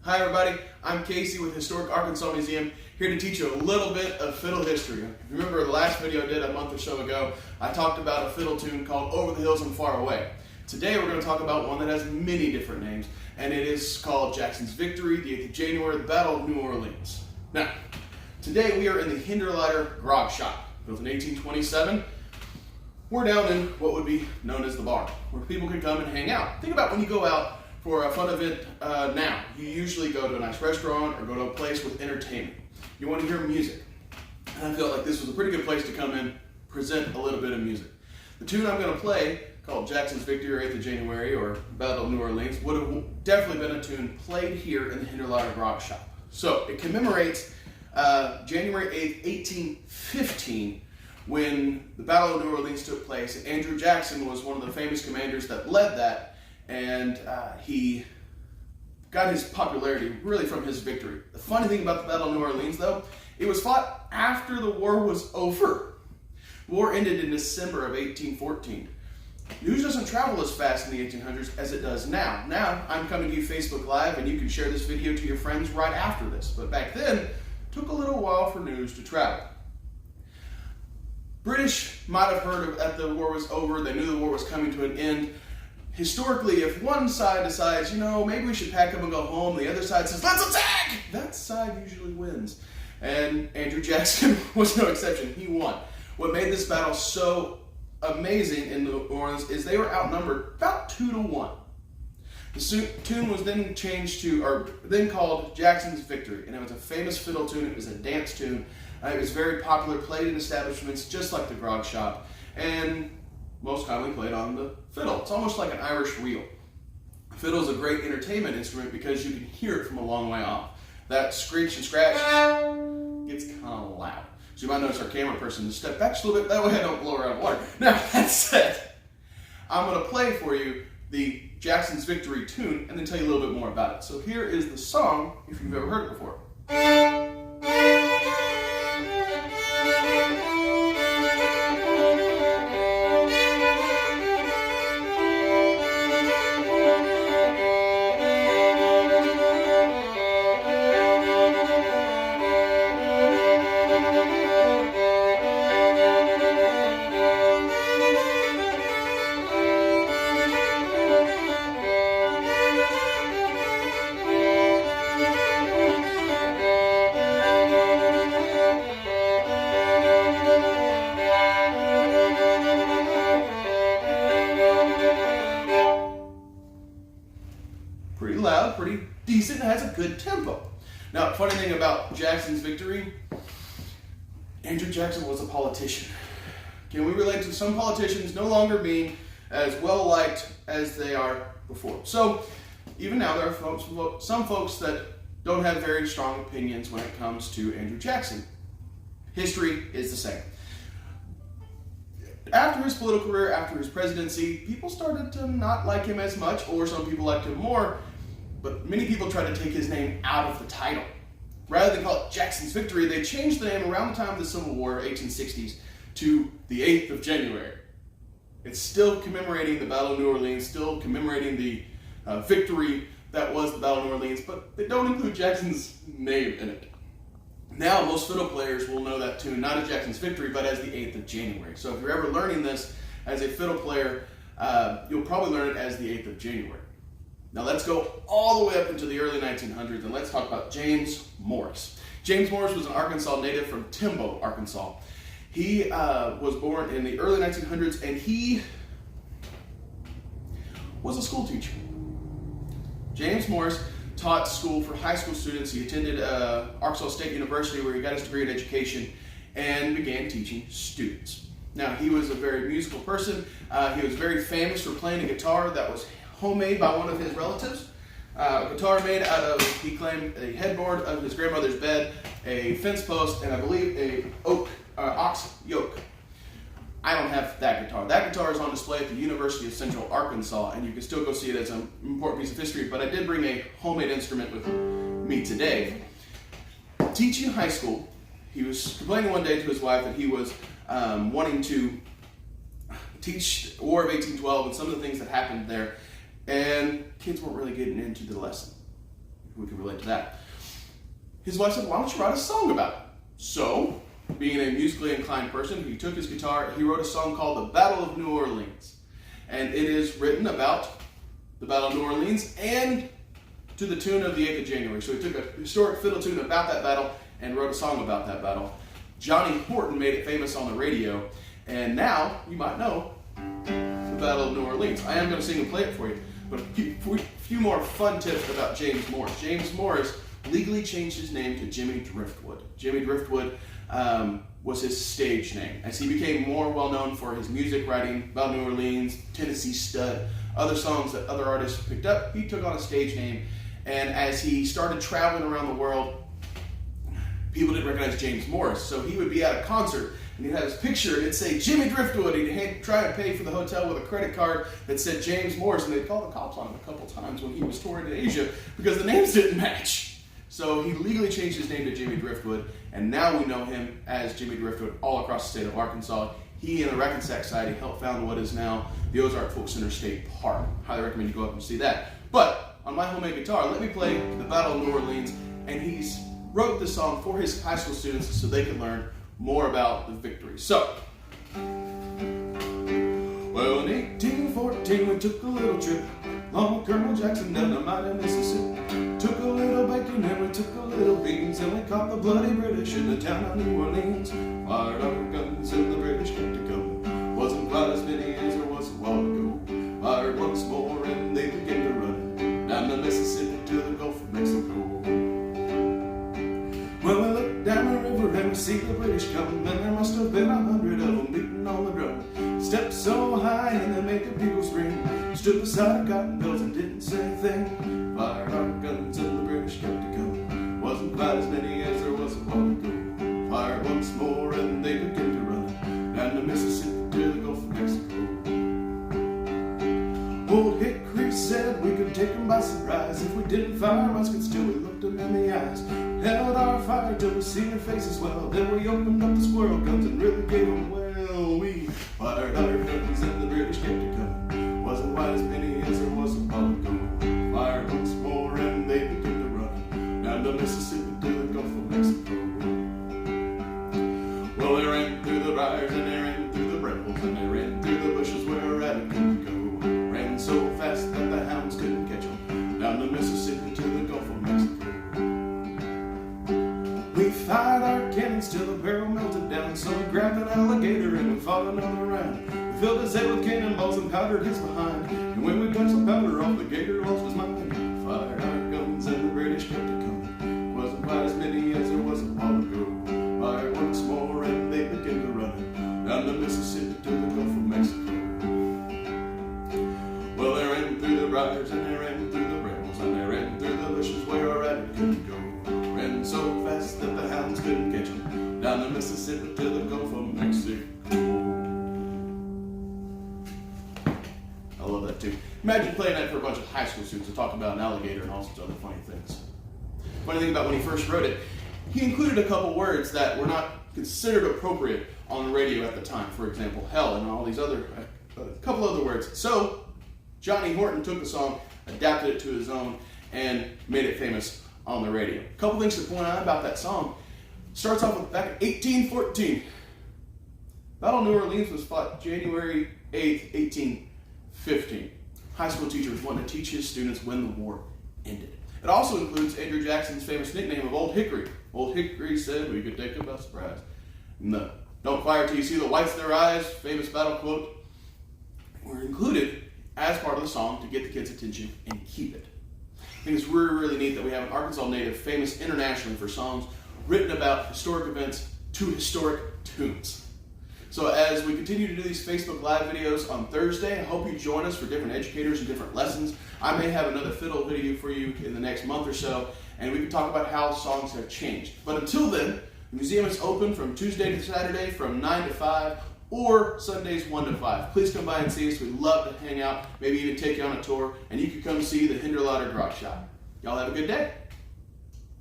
Hi everybody, I'm Casey with Historic Arkansas Museum, here to teach you a little bit of fiddle history. If you remember the last video I did a month or so ago, I talked about a fiddle tune called Over the Hills and Far Away. Today we're going to talk about one that has many different names, and it is called Jackson's Victory, the 8th of January, the Battle of New Orleans. Now, today we are in the Hinterleiter Grog Shop, built in 1827. We're down in what would be known as the bar, where people can come and hang out. Think about when you go out for a fun event now. You usually go to a nice restaurant or go to a place with entertainment. You want to hear music. And I felt like this was a pretty good place to come in, present a little bit of music. The tune I'm going to play, called Jackson's Victory, 8th of January, or Battle of New Orleans, would have definitely been a tune played here in the Hinterleiter Grog Shop. So it commemorates January 8th, 1815, when the Battle of New Orleans took place. Andrew Jackson was one of the famous commanders that led that, and he got his popularity really from his victory. The funny thing about the Battle of New Orleans, though, it was fought after the war was over. The war ended in December of 1814. News doesn't travel as fast in the 1800s as it does now. Now, I'm coming to you Facebook Live, and you can share this video to your friends right after this. But back then, it took a little while for news to travel. British might have heard that the war was over. They knew the war was coming to an end. Historically, if one side decides, maybe we should pack up and go home, the other side says, let's attack! That side usually wins. And Andrew Jackson was no exception. He won. What made this battle so amazing in New Orleans is they were outnumbered about 2-1. The tune was then changed to, or then called Jackson's Victory, and it was a famous fiddle tune. It was a dance tune. It was very popular, played in establishments just like the Grog Shop, and most commonly played on the fiddle. It's almost like an Irish reel. Fiddle is a great entertainment instrument because you can hear it from a long way off. That screech and scratch gets kind of loud. So you might notice our camera person to step back just a little bit, that way I don't blow her out of water. Now, that said, I'm going to play for you the Jackson's Victory tune and then tell you a little bit more about it. So here is the song, if you've ever heard it before. Pretty loud, pretty decent, has a good tempo. Now, funny thing about Jackson's Victory, Andrew Jackson was a politician. Can we relate to some politicians no longer being as well liked as they are before? So, even now there are some folks that don't have very strong opinions when it comes to Andrew Jackson. History is the same. After his political career, after his presidency, people started to not like him as much, or some people liked him more, but many people tried to take his name out of the title. Rather than call it Jackson's Victory, they changed the name around the time of the Civil War, 1860s, to the 8th of January. It's still commemorating the Battle of New Orleans, still commemorating the victory that was the Battle of New Orleans, but they don't include Jackson's name in it. Now, most fiddle players will know that tune not as Jackson's Victory, but as the 8th of January. So if you're ever learning this as a fiddle player, you'll probably learn it as the 8th of January. Now let's go all the way up into the early 1900s, and let's talk about James Morris. James Morris was an Arkansas native from Timbo, Arkansas. He was born in the early 1900s, and he was a school teacher. James Morris taught school for high school students. He attended Arkansas State University, where he got his degree in education and began teaching students. Now, he was a very musical person. He was very famous for playing a guitar that was homemade by one of his relatives. A guitar made out of, he claimed, a headboard of his grandmother's bed, a fence post, and I believe a ox yoke. I don't have that guitar. That guitar is on display at the University of Central Arkansas, and you can still go see it as an important piece of history, but I did bring a homemade instrument with me today. Teaching high school, he was complaining one day to his wife that he was wanting to teach the War of 1812 and some of the things that happened there, and kids weren't really getting into the lesson. we can relate to that. His wife said, why don't you write a song about it? So, being a musically inclined person, he took his guitar, he wrote a song called The Battle of New Orleans. And it is written about the Battle of New Orleans and to the tune of the 8th of January. So he took a historic fiddle tune about that battle and wrote a song about that battle. Johnny Horton made it famous on the radio, and now you might know the Battle of New Orleans. I am going to sing and play it for you, but a few more fun tips about James Morris. James Morris legally changed his name to Jimmy Driftwood. Jimmy Driftwood was his stage name, as he became more well known for his music writing about New Orleans, Tennessee Stud, other songs that other artists picked up. He took on a stage name, and as he started traveling around the world, people didn't recognize James Morris. So he would be at a concert and he'd have his picture and it'd say Jimmy Driftwood. He'd try to pay for the hotel with a credit card that said James Morris, and they'd call the cops on him a couple times when he was touring in Asia because the names didn't match. So he legally changed his name to Jimmy Driftwood, and now we know him as Jimmy Driftwood all across the state of Arkansas. He and the Reckonsack Society helped found what is now the Ozark Folk Center State Park. Highly recommend you go up and see that. But on my homemade guitar, let me play the Battle of New Orleans, and he's wrote this song for his high school students so they could learn more about the victory. So, well, in 1814 we took a little trip along with Colonel Jackson down the mighty Mississippi. Took a little bacon and we took a little beans, and we caught the bloody British in the town of New Orleans. Fired our guns and the British kept it coming. Wasn't quite as many as there was a while ago. Fired once more and they began to run down the Mississippi to the Gulf of Mexico. Well, we looked down the river and we see the British coming, and there must have been 100 of them beating on the drum. Stepped so high and they made the people scream. Stood beside our cotton bills and didn't say a thing. Fired our guns and the British kept it coming. Wasn't quite as many as there was a while ago. Fired once more and they began to run down the Mississippi to the Gulf of Mexico. Old Hickory said we could take them by surprise if we didn't fire muskets till we looked them in the eyes. Held our fire till we seen their faces well. Then we opened up the squirrel guns and really gave them well. We fired our guns and the British kept it coming. Wasn't quite as many as there was a while ago. Fired once more and they began to run down the Mississippi to the Gulf of Mexico. Well, they ran through the briars and they ran through the brambles and they ran through the bushes where a rabbit couldn't go. Ran so fast that the hounds couldn't catch them down the Mississippi to the Gulf of Mexico. We fired our cannons till the barrel melted down, so we grabbed an alligator and we fought another round. We filled his head with cannonballs and powdered his behind, and when we punched the powder off, the gator lost his mind. Fired our guns and the British kept it coming. Wasn't quite as many as there was a while ago. Fired once more and they began to run down the Mississippi to the Gulf of Mexico. Well, they ran through the briars and they ran through the brambles and they ran through the bushes where a rabbit couldn't go. Ran so fast that the hounds couldn't catch him down the Mississippi to the Gulf of Mexico. I love that too. Imagine playing that for a bunch of high school students to talk about an alligator and all sorts of other funny things. Funny thing about when he first wrote it, he included a couple words that were not considered appropriate on the radio at the time. For example, hell and all these other, a couple other words. So Johnny Horton took the song, adapted it to his own, and made it famous on the radio. A couple things to point out about that song. Starts off with back in 1814. Battle of New Orleans was fought January 8th, 1815. High school teachers wanted to teach his students when the war ended. It also includes Andrew Jackson's famous nickname of Old Hickory. Old Hickory said we could take them by surprise. No, don't fire till you see the whites of their eyes, famous battle quote, were included as part of the song to get the kids' attention and keep it. I think it's really, really neat that we have an Arkansas native famous internationally for songs written about historic events to historic tunes. So as we continue to do these Facebook Live videos on Thursday, I hope you join us for different educators and different lessons. I may have another fiddle video for you in the next month or so, and we can talk about how songs have changed. But until then, the museum is open from Tuesday to Saturday from 9 to 5 or Sundays 1 to 5. Please come by and see us. We'd love to hang out, maybe even take you on a tour, and you can come see the Hinderlader Garage Shop. Y'all have a good day.